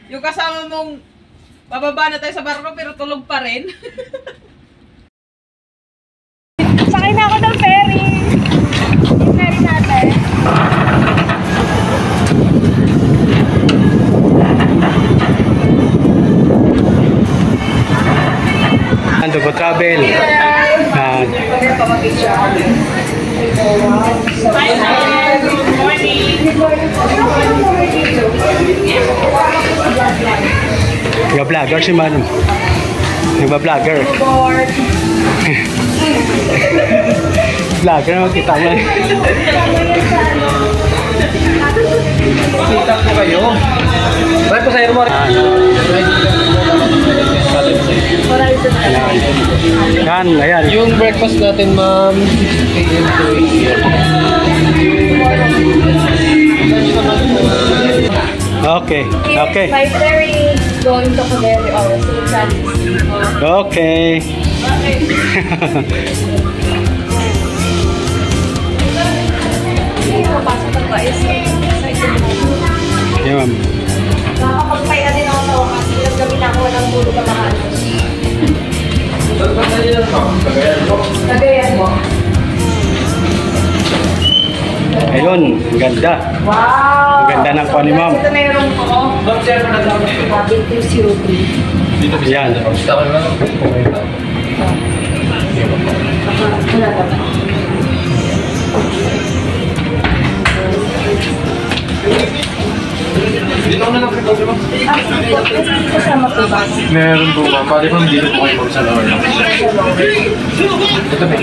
Yung kasama mong bababa na tayo sa barko pero tulog pa rin. Sakay na ako ng ferry. Yung ferry natin. Ando ko travel. Good morning. Nag-vlogger si Manong. Nag-vlogger. Vlogger naman kita mo. Kita po kayo. Bakit po sa'yo mo? Yan, ayan. Yung breakfast natin, ma'am, 6 a.m. to 8 Okay, okay. 5:30 going to Cavite or Okay. Pasok ng guys. Yeah, ma'am. Nakakapagpaya din ako sa wakas. Naggamit ako ng bulog na mahalos. Nagayan mo? Ayun, ang ganda. Wow! Ang ganda ng kuha ni ma'am. Ito meron ko. Cabin 203. Yan. Dito na lang kayo, ma'am. Kasama po ba? Meron po, ma'am. Pwede po dito po kayo sa lower lang. Ito ba?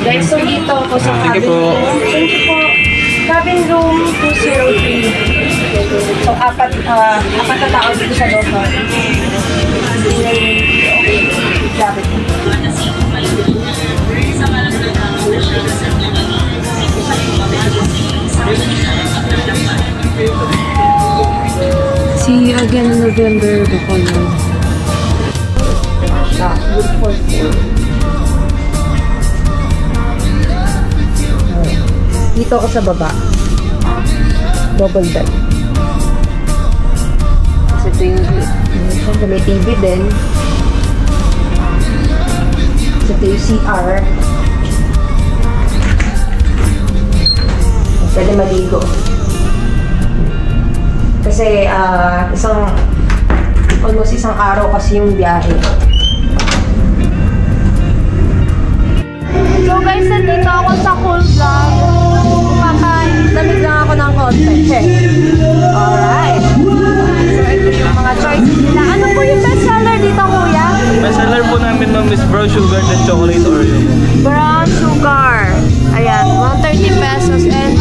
Guys, so dito ako sa Thank you po. Thank you po. Cabin room 203. So, apat na tao dito sa loob. Grabe po. See you again in November, Bacolod. Good for food. Dito ako sa baba. Double bed. Kasi ito yung may TV din. Kasi ito yung CR. Pwede maligo. Kasi almost isang araw kasi yung biyahe. So guys, nandito ako sa Cool Vlog. Lamig lang ako ng konti. Alright. So ito yung mga choices nila. Ano po yung best seller dito, kuya? Best seller po namin, ma'am, is brown sugar and chocolate Oreo. Brown sugar. Ayan, 130 pesos and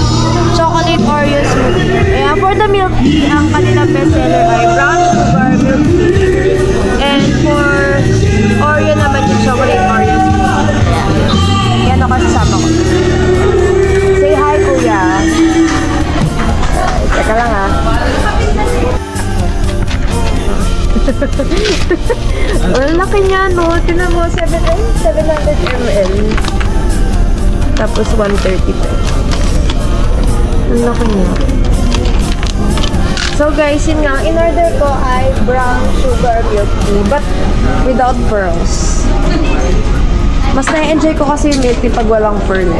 chocolate Oreo smoothie. Ayan, for the milk tea, ang kanilang best seller ay brown sugar milk tea. And for Oreo naman yung chocolate Oreo smoothie. Ayan. Yan ako kasama ko. Say hi, kuya. Teka lang ha. Ang laki niya, no? Tinan mo, 700 ml. Tapos 130 pesos. Ang laki niya. So guys, yun nga, in-order ko ay brown sugar milk tea, but without pearls. Mas na-enjoy ko kasi yung milk tea pag walang pearl.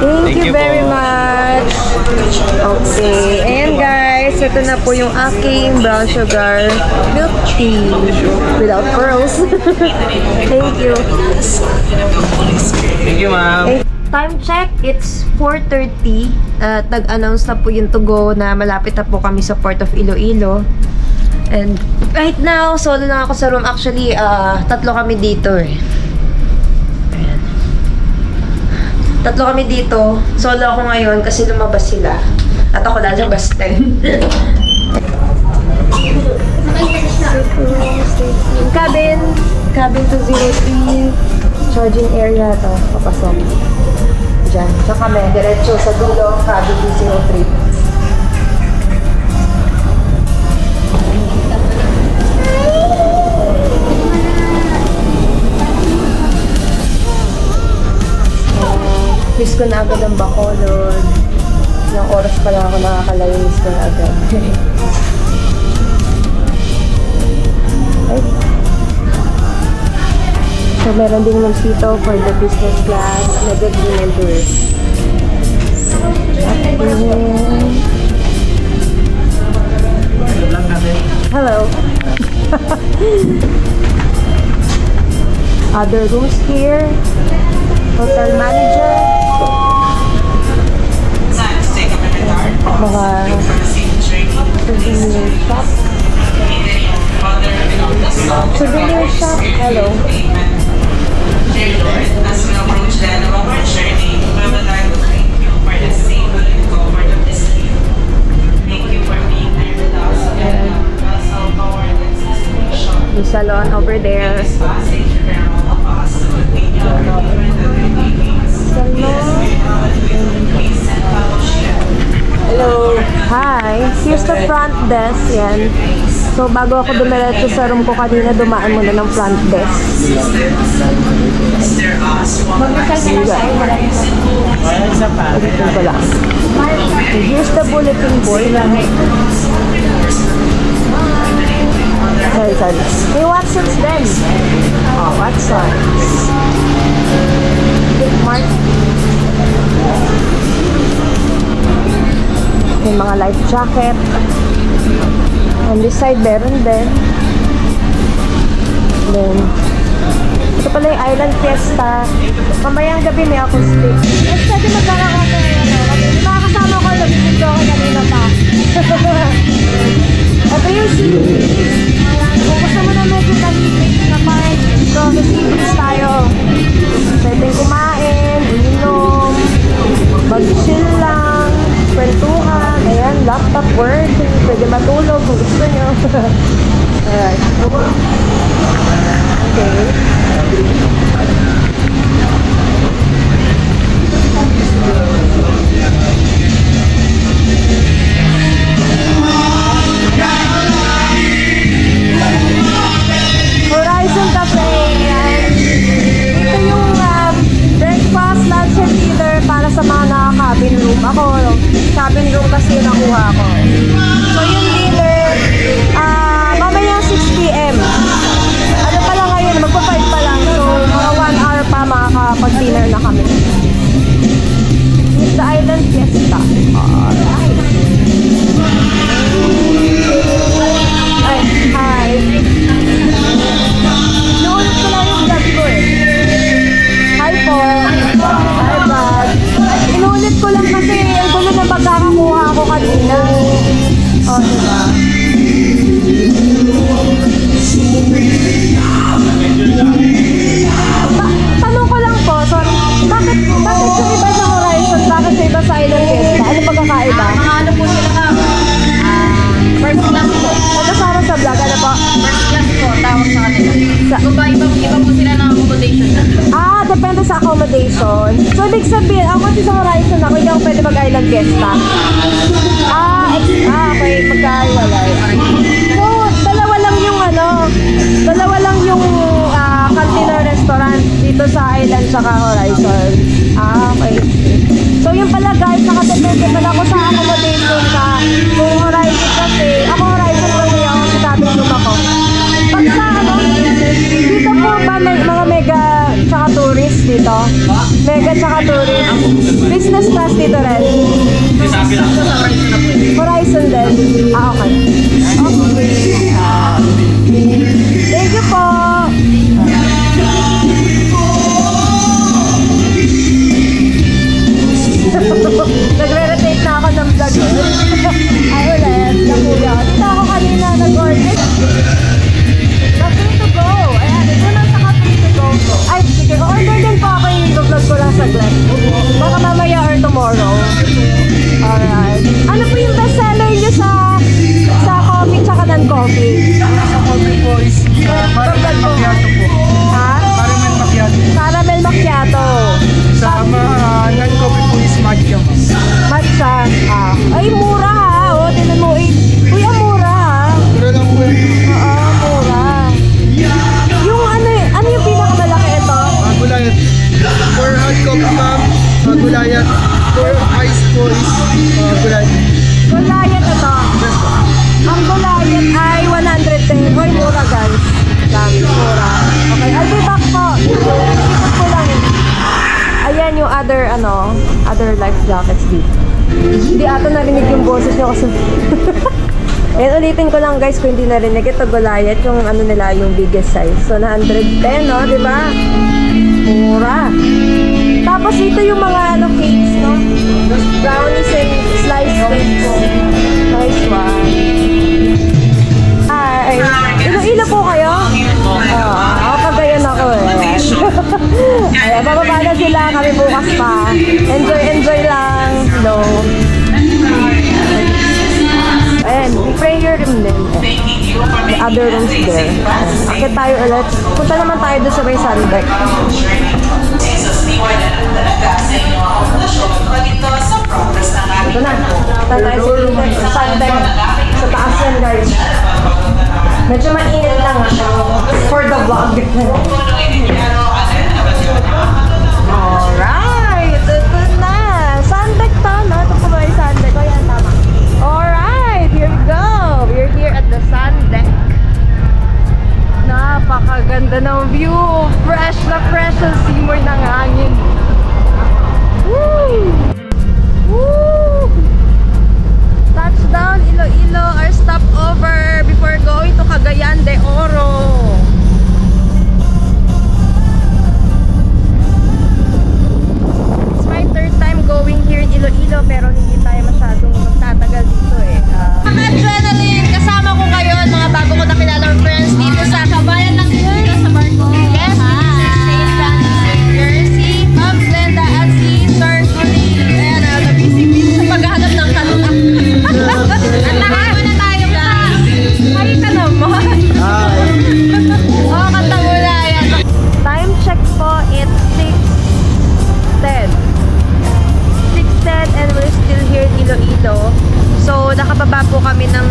Thank you very much. Okay. Ayan guys, ito na po yung aking brown sugar milk tea without pearls. Thank you. Thank you, ma'am. Time check, it's 4:30 at nag-announce na po yung to go na malapit na po kami sa Port of Iloilo. And right now, solo na ako sa room. Actually, tatlo kami dito eh. Ayan. Tatlo kami dito. Solo ako ngayon kasi lumabas sila. At ako lalabas din. Cabin 203. Charging area to. Papasok. Diyan. So kami, diretso sa dulo, cabin 203. ko na agad ang Bacolod. Ilang oras pa lang ako nakakalayo, miss ko na agad. Ay. So, meron din naman dito for the business class, magazine and tourist. Hello. Other rooms here. Hotel manager. Mga souvenir shop. Souvenir shop. Hello. As we approach the end of our journey, we would like to thank you for the safety and comfort of this trip. Thank you for being there with us and us all our destination. The salon over there. This passage for all of us to continue our movement of the meetings. Peace and fellowship. Hello. Hi. Here's the front desk. Yan. So, bago ako dumiretso sa room ko kanina, dumaan muna ng front desk. Magkasal na dito pala. Here's the bulletin board. Sorry. May Watson's din. Oh, Watson's. Big Mark. May mga life jacket. On this side, meron din. Then, ito pala yung Island Fiesta. Mamayang gabi may acoustic. Yes, pwede magkaraoke ngayon. Makakasama ko, nag-video ko kanina pa. Ito yung seaweed. Kung gusto mo na medyo tahimik na part, so may seaweeds tayo. Pwedeng kumain, inom, mag-chill lang, kwentuhan, ayan, laptop, word, pwede matulog kung gusto nyo. Alright. Okay. Horizon Cafe, ayan. Ito yung breakfast, lunch, and dinner para sa mga naka-cabin room. Ako, cabin room kasi yung nakuha ko. So, yung dinner, mamaya 6 p.m. Ano pa lang ngayon, magpa-5 pa lang. So, mga 1 hour pa makakapag-dinner na kami. It's the Island Fiesta. Alright. Ay, hi. Naulit ko lang yung vlog ko eh. Hi po. Hi vlog. Inulit ko lang kasi ang gulo na magkakakuha ako kanina. O, diba? Tanong ko lang po, sorry. Bakit sa iba sa Horizon, bakit sa iba sa Island Fiesta? Ano pagkakaiba? Mga ano po sila ka? First class po. Nagkasama sa vlog, ano po? First class po, tawag sa kanila. Iba po sila ng accommodation. Depende sa accommodation. So, ibig sabihin, ako kasi sa Horizon ako, hindi ako pwede mag-Island Fiesta. Okay, magkahiwalay. So, dalawa lang yung cantina restaurant dito sa Island tsaka Horizon. Okay. So, yung pala guys, nakadepende pala ako sa accommodation ka. Kung Horizon kasi, ako Horizon kasi ako sa cabin room ako. Pag sa dito po ba may mga mega tsaka tourist dito? Mega tsaka tourist. Business class dito rin. Horizon din. Okay. Thank you po. Nagre-rotate na ako ng vlog. Ay ulit. Nakuya. Dito ako kanina nag-order. Cafe to go. Ayan, ito na sa cafe to go. Ay, sige. Order din po ako yung vlog ko lang saglit. Baka mamaya or tomorrow. Alright. Ano po yung bestseller nyo sa Okay, I'll be back po. Ikot ko lang. Ayan yung other life jackets dito. Hindi ata narinig yung boses niya kasi. Ayan, ulitin ko lang guys kung hindi narinig. Ito Goliath, yung nila, yung biggest size. So, na 110, no? Diba? Mura. Tapos ito yung mga cakes, no? Brownies and sliced cakes. Nice one. Hi. Iloilo po kayo? Ako Cagayan ako eh. Ayan, bababa na sila kami bukas pa. Enjoy lang. No. Ayan, prayer room din. The other rooms there. Akit tayo ulit. Punta naman tayo doon sa may sundeck. Ito na. Punta tayo sa sundeck. Sa taas yan guys. Medyo mainit lang for the vlog. Alright! Ito na. Sundeck to, no? Ito po ba yung sundeck? O yan, tama. Alright! Here we go! We're here at the sundeck. Napakaganda ng view. Fresh na fresh ang simoy ng hangin. Woo! Woo! Touchdown, Iloilo. Our stopover before going to Cagayan de Oro. It's my third time going here in Iloilo pero hindi tayo masyadong magtatagal dito eh. Adrenaline! Kasama ko kayo mga bago ko nakilalang friends dito sa kabayan ng dito sa barko. Yes, St. Francis Xavier, si Ma'am Glenda at si Sir Colleen. Ayan, nabisi-bisi sa paghahanap ng kalutak. At lahat na tayo na. Hi ka naman. Oo, kanta mo na. Ayan. Time check po, it's 6:10. 6:10 and we're still here in Iloilo. So, nakababa po kami ng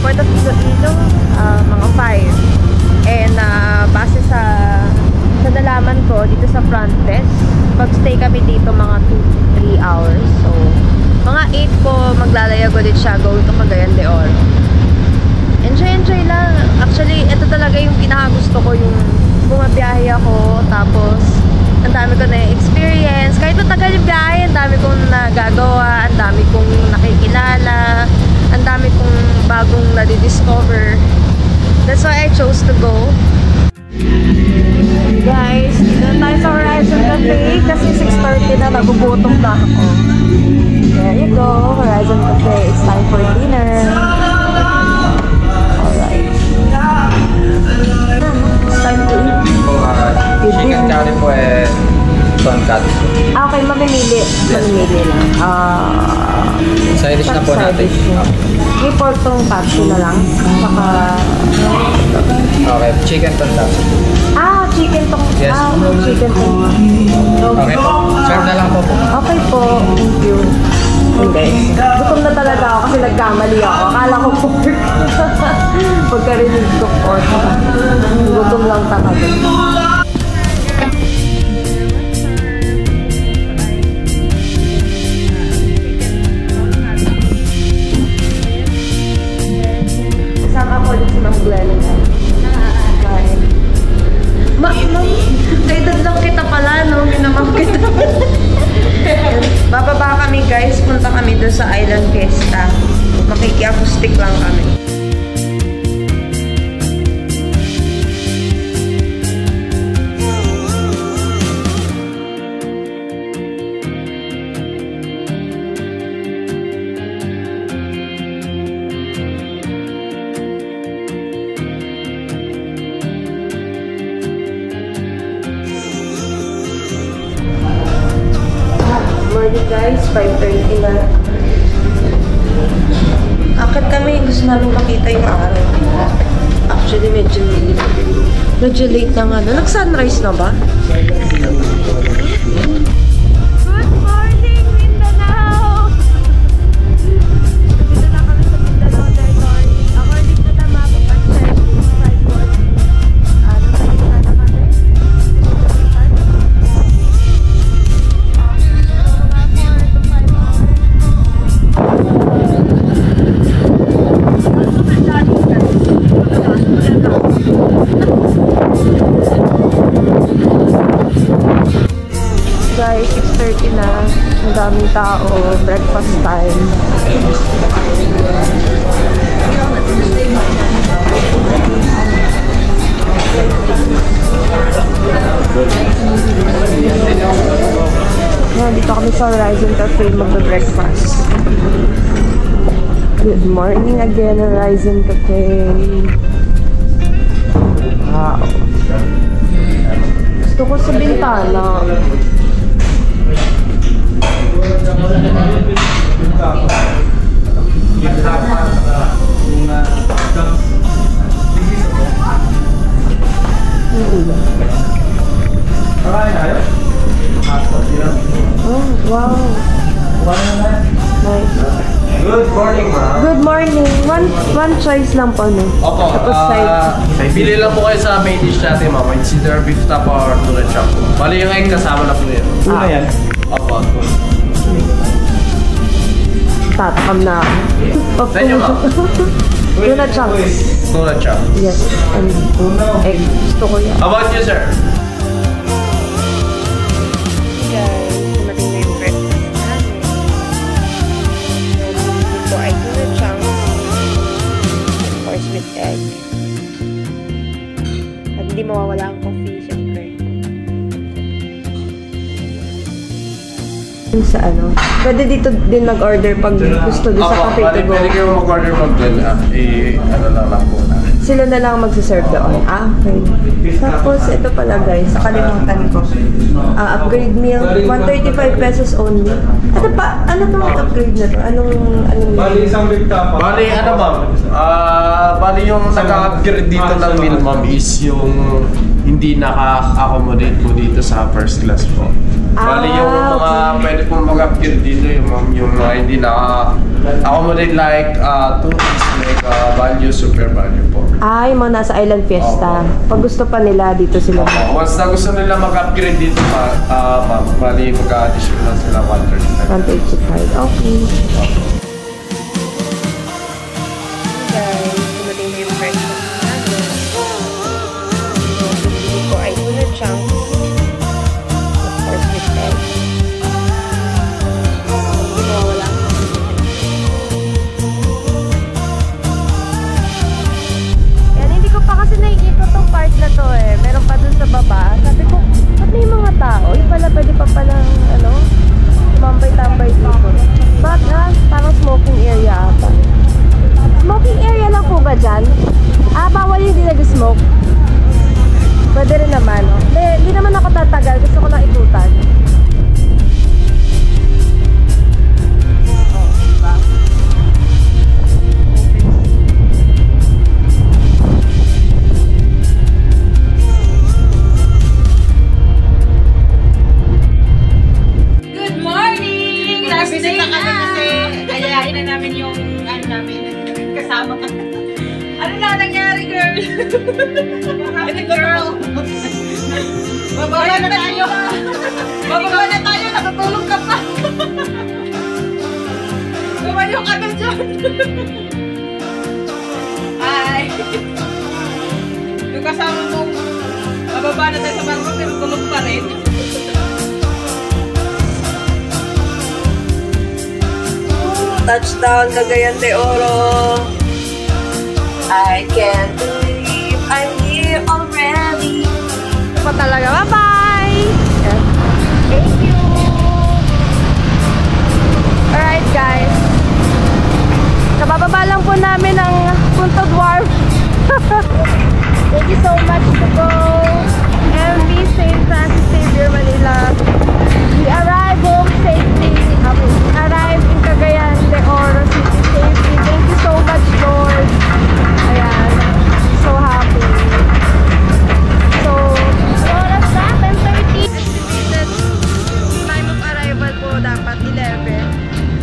Port of Iloilo, mga 5. And base sa nalaman ko dito sa front desk, pag-stay kami dito mga 2-3 hours. So, mga 8 po maglalayag ulit siya going to Cagayan de Oro. Enjoy lang. Actually, ito talaga yung pinakagusto ko, yung bumabiyahe ako, tapos ang dami ko na-experience. Kahit matagal yung biyahe, ang dami kong nagagawa, ang dami kong nakikilala, ang dami kong bagong nadidiscover. That's why I chose to go. Guys, dito tayo sa Horizon Cafe kasi 6:30 na, nagugutom na ako. There you go, Horizon Cafe. It's time for dinner. Alright. It's time to eat. Chicken curry po tonkatsu. Okay, mamimili. Mamimili lang. Side dish na po natin. May pork tonkatsu na lang. Saka... Okay, chicken tonkatsu. Chicken tonkatsu. Yes. Chicken tonkatsu. Okay po. Serve na lang po. Okay po. Thank you. Okay. Gutom na talaga ako kasi nagkamali ako. Akala ko pork. Pagkarinig ko pork. Gutom lang talaga. Kasama ko ulit si Ma'am Glenda. Ma'am, kaedad lang kita pala, no? Minamam kita. Bababa kami guys, punta kami doon sa Island Fiesta. Makiki-acoustic lang kami. Morning guys, 5:30 na. Akit kami, gusto namin makita yung araw. Actually, medyo late na nga. Nag-sunrise na ba? Good morning, Mindanao! Dito na kami sa Mindanao territory. According to the map, pag-check yung signboard. Nasa gitna na kami. na. Ang daming tao. Breakfast time. Yan, dito kami sa Horizon Cafe magbe-breakfast. Good morning again, Horizon Cafe. Wow. Gusto ko sa bintana. Oh, wow. Nice. Good morning, ma'am. Good morning. One choice lang po, no? Opo, Tapos side. bili lang po kayo sa main dish natin, ma'am. It's either beef tapa or tuna chop. Bali yung egg kasama na po yun. Una yan. Opo. Tatakam na ako. Sa inyo, ma'am. Tuna chunks. Tuna chop. Yes. And egg. Gusto ko yan. How about you, sir? Guys, dumating na yung breakfast namin. Ito ay tuna chunks. Of course, with egg. At hindi mawawala ang coffee, syempre. Sa ano? Pwede dito din mag-order pag gusto doon sa cafe to go. Pwede kayo mag-order mag-bill. Ano lang po na. Sila na lang magsiserve doon. Okay. Tapos, ito pala guys, nakalimutan ko. Upgrade meal, 135 pesos only. Ano pa? Ano tong upgrade na to? Anong Bali, ano ma'am? Bali yung nag-upgrade dito ng meal, ma'am, is yung hindi naka-accommodate po dito sa first class po. Bali yung mga pwede pong mag-upgrade dito, yung mga hindi naka-accommodate like tourist, like value, super value po. Ay, mga nasa Island Fiesta. Pag gusto pa nila, dito sila. Once na gusto nila mag-upgrade dito, ma'am, bali mag-additional sila 135. 185. Okay. Guys, dumating na yung breakfast namin. Hindi ko ay tuna chunks. Of course, with egg. Hindi mawawala ang yan, hindi ko pa kasi naiikot tong part na to eh. Meron pa dun sa baba. Sabi ko, ba't may mga tao? Yung pala, pwede pa palang, tambay-tambay dito. But, parang smoking area ata. Smoking area lang po ba dyan? Bawal yung hindi nag-smoke. Pwede rin naman, no? Hindi naman ako tatagal. Gusto ko lang ikutan. Good morning! Last day na kami kasi ayayain na namin yung kasama ka. Ano na nangyari, girl? Ito, girl. Bababa na tayo. Bababa na tayo. Nakatulog ka pa. Gumayo ka na dyan. Ay. Yung kasama mo, bababa na tayo sa barko pero tulog pa rin. Touchdown, Cagayan de Oro. I can't believe I'm here already. Ito pa talaga. Bye-bye! Yeah. Thank you! Alright guys. Kabababa lang po namin ang Punto Dwarf. Thank you so much to go MV St. Francis Xavier, Manila. We arrived home safely. We arrived in Cagayan de Oro City safely. Thank you so much, Lord. Ayan. So happy. So, oras na, 10:30. Estimated time of arrival po dapat 11.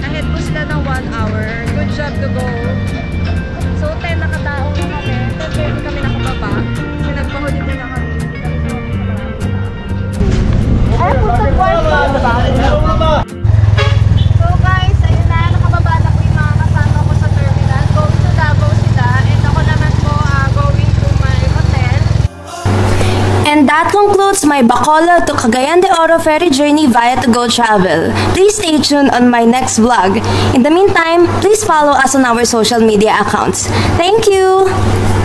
Ahead po sila ng 1 hour. Good job to go. So, 10 nakataong na kami. 10:30 kami nakababa. Kasi nagpahuli din na kami. That concludes my Bacolod to Cagayan de Oro ferry journey via To Go Travel. Please stay tuned on my next vlog. In the meantime, please follow us on our social media accounts. Thank you!